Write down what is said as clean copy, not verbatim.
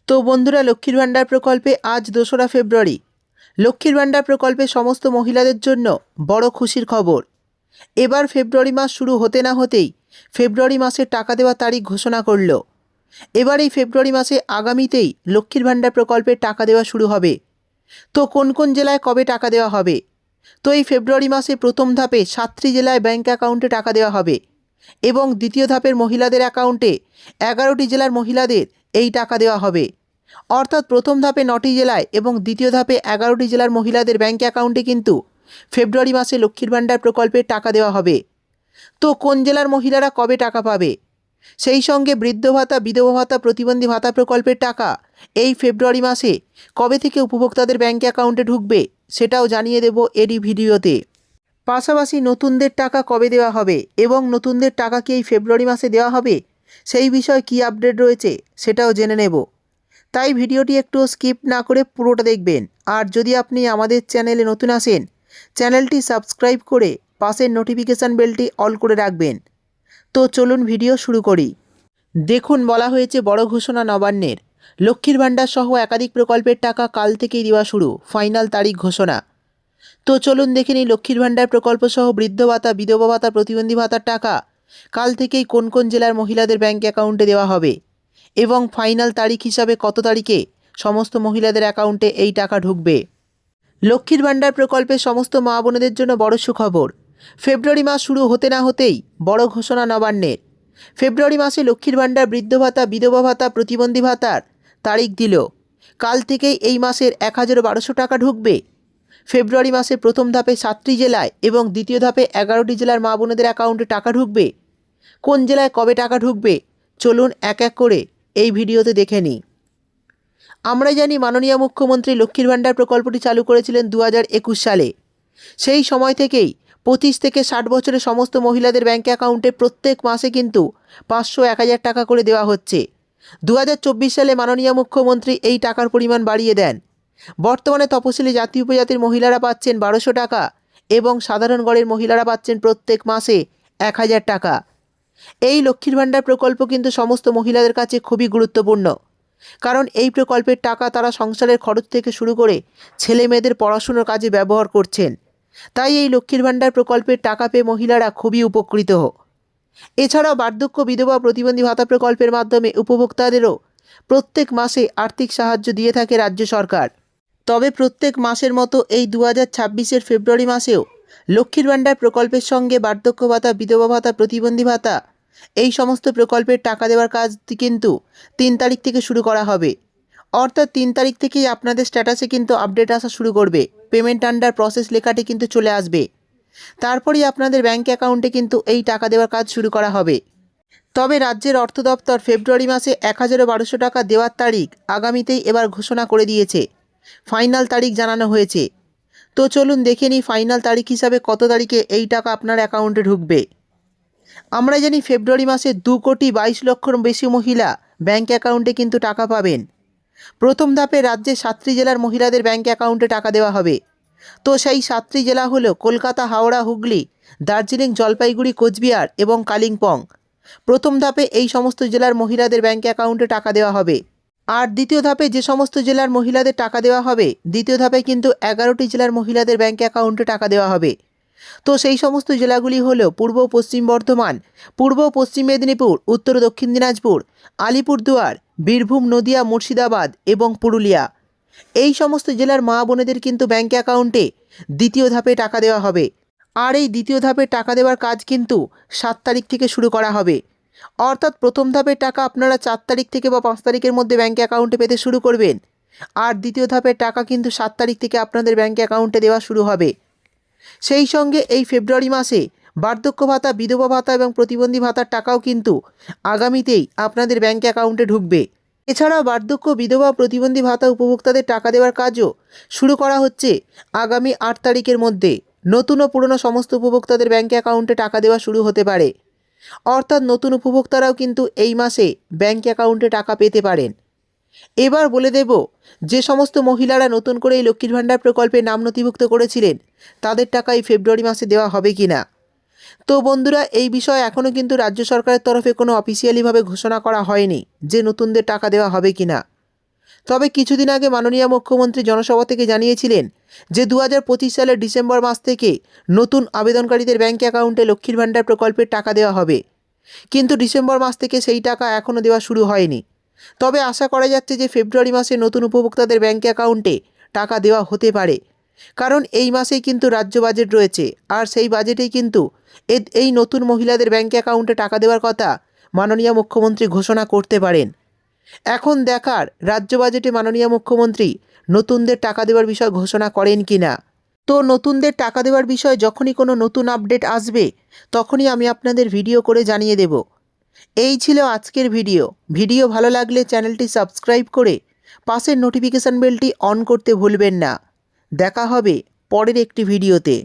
তো বন্ধুরা, লক্ষ্মীর ভাণ্ডার প্রকল্পে আজ 2রা ফেব্রুয়ারি লক্ষ্মীর ভাণ্ডার প্রকল্পে সমস্ত মহিলাদের জন্য বড় খুশির খবর। এবার ফেব্রুয়ারি মাস শুরু হতে না হতেই ফেব্রুয়ারি মাসের টাকা দেওয়ার তারিখ ঘোষণা করল। এবার এই ফেব্রুয়ারি মাসে আগামীতেই লক্ষ্মীর ভাণ্ডার প্রকল্পের টাকা দেওয়া শুরু হবে। তো কোন কোন জেলায় কবে টাকা দেওয়া হবে? তো এই ফেব্রুয়ারি মাসে প্রথম ধাপে 7টি জেলায় ব্যাঙ্ক অ্যাকাউন্টে টাকা দেওয়া হবে এবং দ্বিতীয় ধাপের মহিলাদের অ্যাকাউন্টে 11টি জেলার মহিলাদের এই টাকা দেওয়া হবে। অর্থাৎ প্রথম ধাপে 9টি জেলায় এবং দ্বিতীয় ধাপে 11টি জেলার মহিলাদের ব্যাঙ্ক অ্যাকাউন্টে কিন্তু ফেব্রুয়ারি মাসে লক্ষ্মীর ভাণ্ডার প্রকল্পের টাকা দেওয়া হবে। তো কোন জেলার মহিলারা কবে টাকা পাবে, সেই সঙ্গে বৃদ্ধ ভাতা, বিধবা ভাতা, প্রতিবন্ধী ভাতা প্রকল্পের টাকা এই ফেব্রুয়ারি মাসে কবে থেকে উপভোক্তাদের ব্যাঙ্ক অ্যাকাউন্টে ঢুকবে, সেটাও জানিয়ে দেব এরই ভিডিওতে। পাশাপাশি নতুনদের টাকা কবে দেওয়া হবে এবং নতুনদের টাকা কি এই ফেব্রুয়ারি মাসে দেওয়া হবে, সেই বিষয়ে কী আপডেট রয়েছে সেটাও জেনে নেব। তাই ভিডিওটি একটু স্কিপ না করে পুরোটা দেখবেন। আর যদি আপনি আমাদের চ্যানেলে নতুন আসেন, চ্যানেলটি সাবস্ক্রাইব করে পাশের নোটিফিকেশান বেলটি অল করে রাখবেন। তো চলুন ভিডিও শুরু করি। দেখুন, বলা হয়েছে বড় ঘোষণা নবান্নের। লক্ষ্মীর ভাণ্ডার সহ একাধিক প্রকল্পের টাকা কাল থেকেই দেওয়া শুরু, ফাইনাল তারিখ ঘোষণা। তো চলুন দেখে নিই লক্ষ্মীর ভাণ্ডার প্রকল্প সহ বৃদ্ধ ভাতা, বিধবা ভাতা, প্রতিবন্ধী ভাতার টাকা কাল থেকেই কোন কোন জেলার মহিলাদের ব্যাঙ্ক অ্যাকাউন্টে দেওয়া হবে এবং ফাইনাল তারিখ হিসাবে কত তারিখে সমস্ত মহিলাদের অ্যাকাউন্টে এই টাকা ঢুকবে। লক্ষ্মীর ভাণ্ডার প্রকল্পে সমস্ত মা বোনেদের জন্য বড় সুখবর। ফেব্রুয়ারি মাস শুরু হতে না হতেই বড় ঘোষণা নবান্নের। ফেব্রুয়ারি মাসে লক্ষ্মীর ভাণ্ডার, বৃদ্ধ ভাতা, বিধবা ভাতা, প্রতিবন্ধী ভাতার তারিখ দিল। কাল থেকেই এই মাসের 1012 টাকা ঢুকবে। ফেব্রুয়ারি মাসে প্রথম ধাপে 7টি জেলায় এবং দ্বিতীয় ধাপে 11টি জেলার মা বোনেদের অ্যাকাউন্টে টাকা ঢুকবে। কোন জেলায় কবে টাকা ঢুকবে চলুন এক এক করে এই ভিডিওতে দেখে নিই। আমরা জানি মাননীয় মুখ্যমন্ত্রী লক্ষ্মীর ভাণ্ডার প্রকল্পটি চালু করেছিলেন 2021 সালে। সেই সময় থেকেই 25 থেকে 60 বছরের সমস্ত মহিলাদের ব্যাঙ্ক অ্যাকাউন্টে প্রত্যেক মাসে কিন্তু 500-1000 টাকা করে দেওয়া হচ্ছে। 2024 সালে মাননীয় মুখ্যমন্ত্রী এই টাকার পরিমাণ বাড়িয়ে দেন। বর্তমানে তপশিলি জাতি উপজাতির মহিলারা পাচ্ছেন 1200 টাকা এবং সাধারণ গড়ের মহিলারা পাচ্ছেন প্রত্যেক মাসে 1000 টাকা। এই লক্ষ্মীর ভাণ্ডার প্রকল্প কিন্তু সমস্ত মহিলাদের কাছে খুবই গুরুত্বপূর্ণ, কারণ এই প্রকল্পের টাকা তারা সংসারের খরচ থেকে শুরু করে ছেলে মেয়েদের পড়াশুনোর কাজে ব্যবহার করছেন। তাই এই লক্ষ্মীর ভাণ্ডার প্রকল্পের টাকা পেয়ে মহিলারা খুবই উপকৃত। এছাড়াও বার্ধক্য, বিধবা, প্রতিবন্ধী ভাতা প্রকল্পের মাধ্যমে উপভোক্তাদেরও প্রত্যেক মাসে আর্থিক সাহায্য দিয়ে থাকে রাজ্য সরকার। তবে প্রত্যেক মাসের মতো এই 2026-এর ফেব্রুয়ারি মাসেও লক্ষ্মীর ভাণ্ডার প্রকল্পের সঙ্গে বার্ধক্য ভাতা, বিধবা ভাতা, প্রতিবন্ধী ভাতা এই সমস্ত প্রকল্পের টাকা দেওয়ার কাজ কিন্তু 3 তারিখ থেকে শুরু করা হবে। অর্থাৎ 3 তারিখ থেকেই আপনাদের স্ট্যাটাসে কিন্তু আপডেট আসা শুরু করবে। পেমেন্ট আন্ডার প্রসেস লেখাটি কিন্তু চলে আসবে। তারপরেই আপনাদের ব্যাঙ্ক অ্যাকাউন্টে কিন্তু এই টাকা দেওয়ার কাজ শুরু করা হবে। তবে রাজ্যের অর্থ দপ্তর ফেব্রুয়ারি মাসে 1012 টাকা দেওয়ার তারিখ আগামীতেই এবার ঘোষণা করে দিয়েছে। ফাইনাল তারিখ জানানো হয়েছে। তো চলুন দেখে নিই ফাইনাল তারিখ হিসাবে কত তারিখে এই টাকা আপনার অ্যাকাউন্টে ঢুকবে। আমরা জানি ফেব্রুয়ারি মাসে 2,22,00,000 বেশি মহিলা ব্যাঙ্ক অ্যাকাউন্টে কিন্তু টাকা পাবেন। প্রথম ধাপে রাজ্যে 7টি জেলার মহিলাদের ব্যাঙ্ক অ্যাকাউন্টে টাকা দেওয়া হবে। তো সেই 7টি জেলা হলো কলকাতা, হাওড়া, হুগলি, দার্জিলিং, জলপাইগুড়ি, কোচবিহার এবং কালিম্পং। প্রথম ধাপে এই সমস্ত জেলার মহিলাদের ব্যাঙ্ক অ্যাকাউন্টে টাকা দেওয়া হবে। আর দ্বিতীয় ধাপে যে সমস্ত জেলার মহিলাদের টাকা দেওয়া হবে, দ্বিতীয় ধাপে কিন্তু 11টি জেলার মহিলাদের ব্যাঙ্ক অ্যাকাউন্টে টাকা দেওয়া হবে। তো সেই সমস্ত জেলাগুলি হলো পূর্ব পশ্চিম বর্ধমান, পূর্ব পশ্চিম মেদিনীপুর, উত্তর দক্ষিণ দিনাজপুর, আলিপুরদুয়ার, বীরভূম, নদিয়া, মুর্শিদাবাদ এবং পুরুলিয়া। এই সমস্ত জেলার মা বোনেদের কিন্তু ব্যাঙ্ক অ্যাকাউন্টে দ্বিতীয় ধাপে টাকা দেওয়া হবে। আর এই দ্বিতীয় ধাপে টাকা দেওয়ার কাজ কিন্তু 7 তারিখ থেকে শুরু করা হবে। অর্থাৎ প্রথম ধাপের টাকা আপনারা 4 তারিখ থেকে বা 5 তারিখের মধ্যে ব্যাঙ্ক অ্যাকাউন্টে পেতে শুরু করবেন। আর দ্বিতীয় ধাপের টাকা কিন্তু 7 তারিখ থেকে আপনাদের ব্যাঙ্ক অ্যাকাউন্টে দেওয়া শুরু হবে। সেই সঙ্গে এই ফেব্রুয়ারি মাসে বার্ধক্য ভাতা, বিধবা ভাতা এবং প্রতিবন্ধী ভাতার টাকাও কিন্তু আগামীতেই আপনাদের ব্যাঙ্ক অ্যাকাউন্টে ঢুকবে। এছাড়াও বার্ধক্য, বিধবা, প্রতিবন্ধী ভাতা উপভোক্তাদের টাকা দেওয়ার কাজও শুরু করা হচ্ছে আগামী 8 তারিখের মধ্যে। নতুন ও পুরনো সমস্ত উপভোক্তাদের ব্যাঙ্ক অ্যাকাউন্টে টাকা দেওয়া শুরু হতে পারে। অর্থাৎ নতুন উপভোক্তারাও কিন্তু এই মাসে ব্যাঙ্ক অ্যাকাউন্টে টাকা পেতে পারেন। এবার বলে দেব যে সমস্ত মহিলারা নতুন করে এই লক্ষ্মীর ভাণ্ডার প্রকল্পে নাম নথিভুক্ত করেছিলেন তাদের টাকা এই ফেব্রুয়ারি মাসে দেওয়া হবে কি না। তো বন্ধুরা, এই বিষয়ে এখনও কিন্তু রাজ্য সরকারের তরফে কোনো অফিসিয়ালিভাবে ঘোষণা করা হয়নি যে নতুনদের টাকা দেওয়া হবে কি না। তবে কিছুদিন আগে মাননীয় মুখ্যমন্ত্রী জনসভা থেকে জানিয়েছিলেন যে 2025 সালের ডিসেম্বর মাস থেকে নতুন আবেদনকারীদের ব্যাঙ্ক অ্যাকাউন্টে লক্ষ্মীর ভাণ্ডার প্রকল্পের টাকা দেওয়া হবে। কিন্তু ডিসেম্বর মাস থেকে সেই টাকা এখনও দেওয়া শুরু হয়নি। তবে আশা করা যাচ্ছে যে ফেব্রুয়ারি মাসে নতুন উপভোক্তাদের ব্যাঙ্ক অ্যাকাউন্টে টাকা দেওয়া হতে পারে, কারণ এই মাসেই কিন্তু রাজ্য বাজেট রয়েছে, আর সেই বাজেটেই কিন্তু এই নতুন মহিলাদের ব্যাঙ্ক অ্যাকাউন্টে টাকা দেওয়ার কথা মাননীয় মুখ্যমন্ত্রী ঘোষণা করতে পারেন। এখন দেখার রাজ্য বাজেটে মাননীয় মুখ্যমন্ত্রী নতুনদের টাকা দেওয়ার বিষয় ঘোষণা করেন কি না। তো নতুনদের টাকা দেওয়ার বিষয়ে যখনই কোনো নতুন আপডেট আসবে তখনই আমি আপনাদের ভিডিও করে জানিয়ে দেব। এই ছিল আজকের ভিডিও ভালো লাগলে চ্যানেলটি সাবস্ক্রাইব করে পাশের নোটিফিকেশান বেলটি অন করতে ভুলবেন না। দেখা হবে পরের একটি ভিডিওতে।